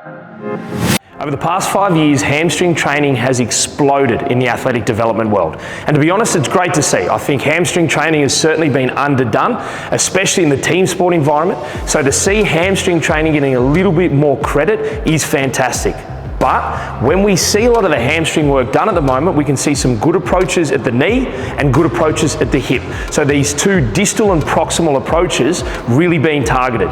Over the past 5 years, hamstring training has exploded in the athletic development world. And to be honest, it's great to see. I think hamstring training has certainly been underdone, especially in the team sport environment. So to see hamstring training getting a little bit more credit is fantastic. But when we see a lot of the hamstring work done at the moment, we can see some good approaches at the knee and good approaches at the hip. So these two distal and proximal approaches really being targeted.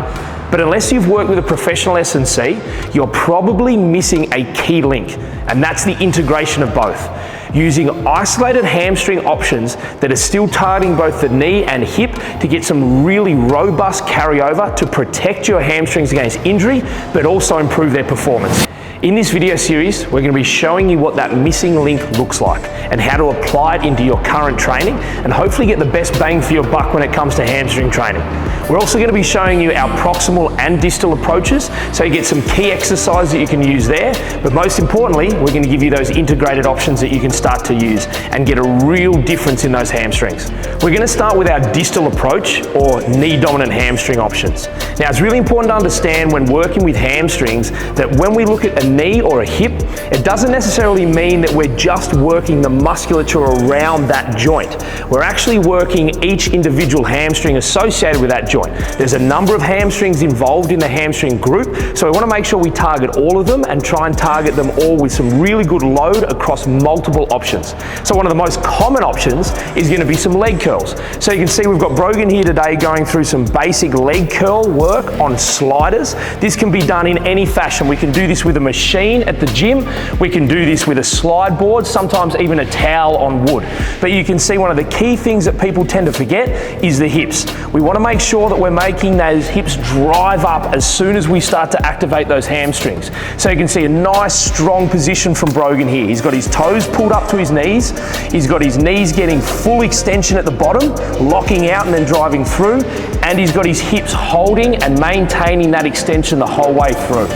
But unless you've worked with a professional S&C, you're probably missing a key link, and that's the integration of both. Using isolated hamstring options that are still targeting both the knee and hip to get some really robust carryover to protect your hamstrings against injury, but also improve their performance. In this video series, we're going to be showing you what that missing link looks like and how to apply it into your current training and hopefully get the best bang for your buck when it comes to hamstring training. We're also going to be showing you our proximal and distal approaches so you get some key exercises that you can use there, but most importantly, we're going to give you those integrated options that you can start to use and get a real difference in those hamstrings. We're going to start with our distal approach or knee dominant hamstring options. Now, it's really important to understand when working with hamstrings that when we look at a knee or a hip, it doesn't necessarily mean that we're just working the musculature around that joint. We're actually working each individual hamstring associated with that joint. There's a number of hamstrings involved in the hamstring group, so we want to make sure we target all of them and try and target them all with some really good load across multiple options. So one of the most common options is going to be some leg curls. So you can see we've got Brogan here today going through some basic leg curl work on sliders. This can be done in any fashion. We can do this with a machine at the gym. We can do this with a slide board, sometimes even a towel on wood. But you can see one of the key things that people tend to forget is the hips. We want to make sure that we're making those hips drive up as soon as we start to activate those hamstrings. So you can see a nice strong position from Brogan here. He's got his toes pulled up to his knees. He's got his knees getting full extension at the bottom, locking out and then driving through. And he's got his hips holding and maintaining that extension the whole way through.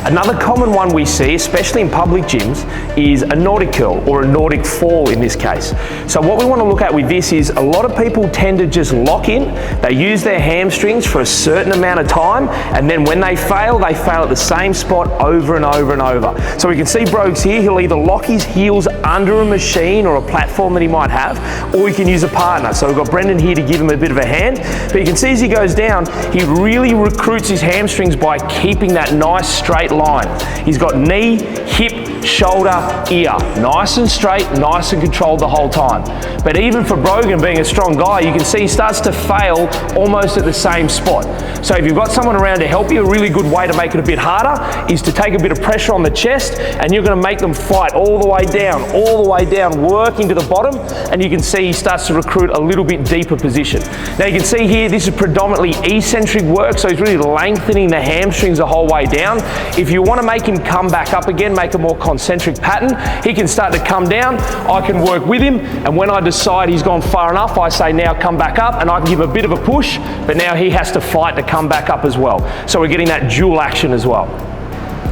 Another common one we see, especially in public gyms, is a Nordic curl or a Nordic fall in this case. So what we want to look at with this is a lot of people tend to just lock in. They use their hamstrings for a certain amount of time, and then when they fail at the same spot over and over and over. So we can see Brogues here, he'll either lock his heels under a machine or a platform that he might have, or he can use a partner. So we've got Brendan here to give him a bit of a hand. But you can see as he goes down, he really recruits his hamstrings by keeping that nice straight line. He's got knee, hip, shoulder, ear. Nice and straight, nice and controlled the whole time. But even for Brogan, being a strong guy, you can see he starts to fail almost at the same spot. So if you've got someone around to help you, a really good way to make it a bit harder is to take a bit of pressure on the chest, and you're going to make them fight all the way down, working to the bottom, and you can see he starts to recruit a little bit deeper position. Now you can see here, this is predominantly eccentric work, so he's really lengthening the hamstrings the whole way down. If you want to make him come back up again, make a more concentric pattern, he can start to come down, I can work with him, and when I decide he's gone far enough, I say now come back up, and I can give a bit of a push, but now he has to fight to come back up as well. So we're getting that dual action as well.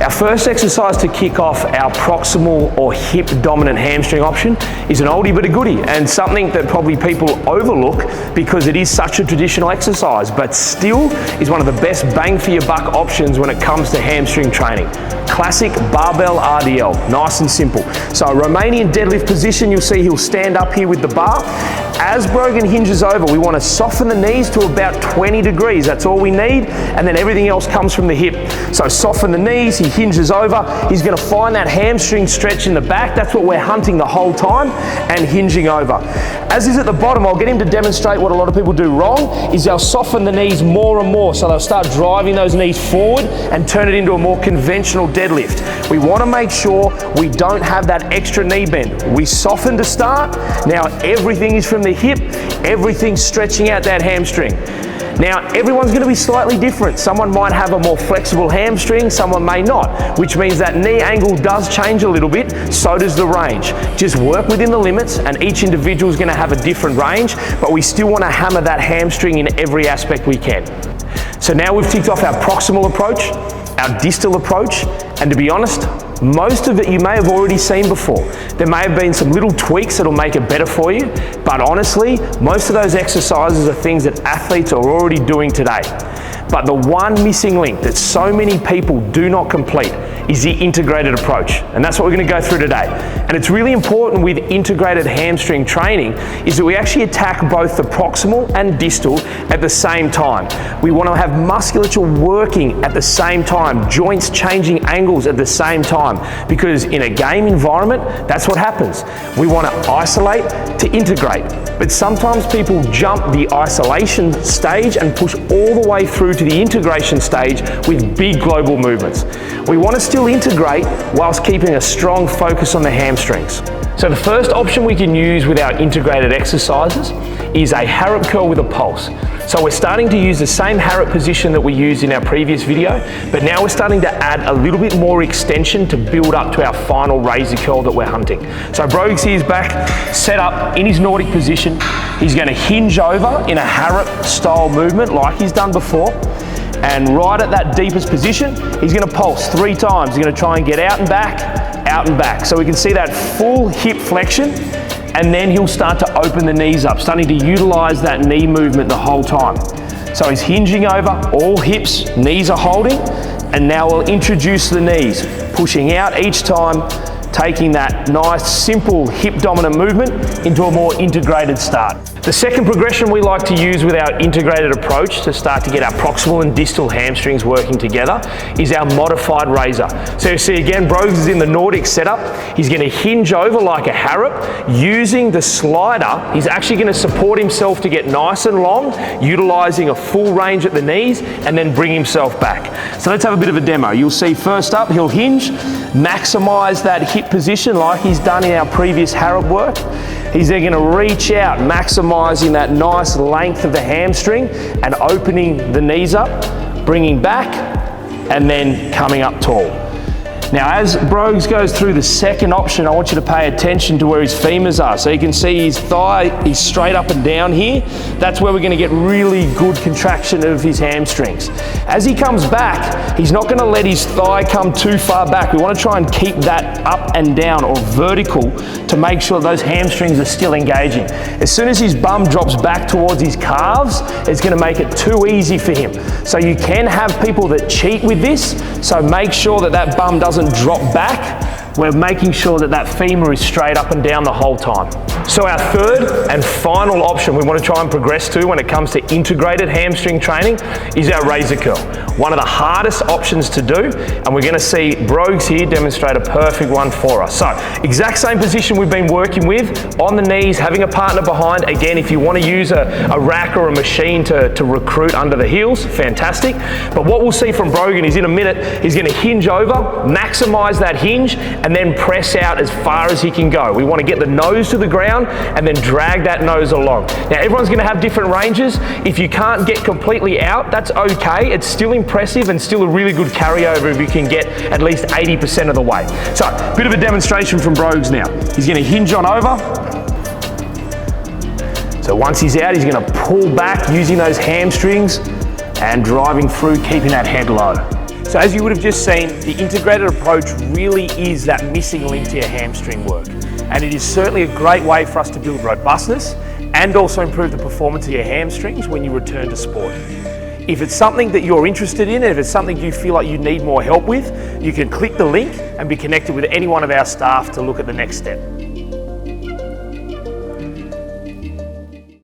Our first exercise to kick off our proximal or hip dominant hamstring option is an oldie but a goodie, and something that probably people overlook because it is such a traditional exercise, but still is one of the best bang for your buck options when it comes to hamstring training. Classic barbell RDL, nice and simple. So a Romanian deadlift position, you'll see he'll stand up here with the bar. As Brogan hinges over, we want to soften the knees to about 20 degrees. That's all we need, and then everything else comes from the hip. So soften the knees, he hinges over, he's going to find that hamstring stretch in the back. That's what we're hunting the whole time, and hinging over. As is at the bottom, I'll get him to demonstrate what a lot of people do wrong, is they'll soften the knees more and more. So they'll start driving those knees forward and turn it into a more conventional deadlift. We want to make sure we don't have that extra knee bend. We soften to start. Now everything is from the hip, everything's stretching out that hamstring. Now, everyone's going to be slightly different. Someone might have a more flexible hamstring, someone may not, which means that knee angle does change a little bit, so does the range. Just work within the limits, and each individual is going to have a different range, but we still want to hammer that hamstring in every aspect we can. So now we've ticked off our proximal approach, our distal approach, and to be honest, Most of it you may have already seen before. There may have been some little tweaks that'll make it better for you, but honestly, most of those exercises are things that athletes are already doing today. But the one missing link that so many people do not complete is the integrated approach. And that's what we're going to go through today. And it's really important with integrated hamstring training is that we actually attack both the proximal and distal at the same time. We want to have musculature working at the same time, joints changing angles at the same time, because in a game environment, that's what happens. We want to isolate to integrate. But sometimes people jump the isolation stage and push all the way through to the integration stage with big global movements. We want to still integrate whilst keeping a strong focus on the hamstrings. So the first option we can use with our integrated exercises is a Harrop curl with a pulse. So we're starting to use the same Harrop position that we used in our previous video, but now we're starting to add a little bit more extension to build up to our final razor curl that we're hunting. So Brogues here's back, set up in his Nordic position. He's going to hinge over in a Harrop style movement like he's done before. And right at that deepest position, he's going to pulse 3 times. He's going to try and get out and back, out and back. So we can see that full hip flexion, and then he'll start to open the knees up, starting to utilize that knee movement the whole time. So he's hinging over, all hips, knees are holding, and now we'll introduce the knees, pushing out each time, taking that nice, simple hip dominant movement into a more integrated start. The second progression we like to use with our integrated approach to start to get our proximal and distal hamstrings working together is our modified razor. So you see again, Brogues is in the Nordic setup. He's going to hinge over like a Harrop. Using the slider, he's actually going to support himself to get nice and long, utilizing a full range at the knees, and then bring himself back. So let's have a bit of a demo. You'll see first up, he'll hinge, maximize that hip position like he's done in our previous Harrop work. He's then going to reach out, maximizing that nice length of the hamstring and opening the knees up, bringing back, and then coming up tall. Now, as Brogues goes through the second option, I want you to pay attention to where his femurs are. So you can see his thigh is straight up and down here. That's where we're going to get really good contraction of his hamstrings. As he comes back, he's not going to let his thigh come too far back. We want to try and keep that up and down or vertical to make sure those hamstrings are still engaging. As soon as his bum drops back towards his calves, it's going to make it too easy for him. So you can have people that cheat with this, so make sure that that bum doesn't drop back. We're making sure that that femur is straight up and down the whole time. So our third and final option we want to try and progress to when it comes to integrated hamstring training is our razor curl. One of the hardest options to do, and we're going to see Brogues here demonstrate a perfect one for us. So exact same position we've been working with, on the knees, having a partner behind. Again, if you want to use a rack or a machine to recruit under the heels, fantastic. But what we'll see from Brogan is in a minute, he's going to hinge over, maximize that hinge, and then press out as far as he can go. We want to get the nose to the ground and then drag that nose along. Now everyone's going to have different ranges. If you can't get completely out, that's okay. It's still impressive and still a really good carryover if you can get at least 80% of the way. So a bit of a demonstration from Brogues now. He's going to hinge on over. So once he's out, he's going to pull back using those hamstrings and driving through, keeping that head low. So as you would have just seen, the integrated approach really is that missing link to your hamstring work. And it is certainly a great way for us to build robustness and also improve the performance of your hamstrings when you return to sport. If it's something that you're interested in, and if it's something you feel like you need more help with, you can click the link and be connected with any one of our staff to look at the next step.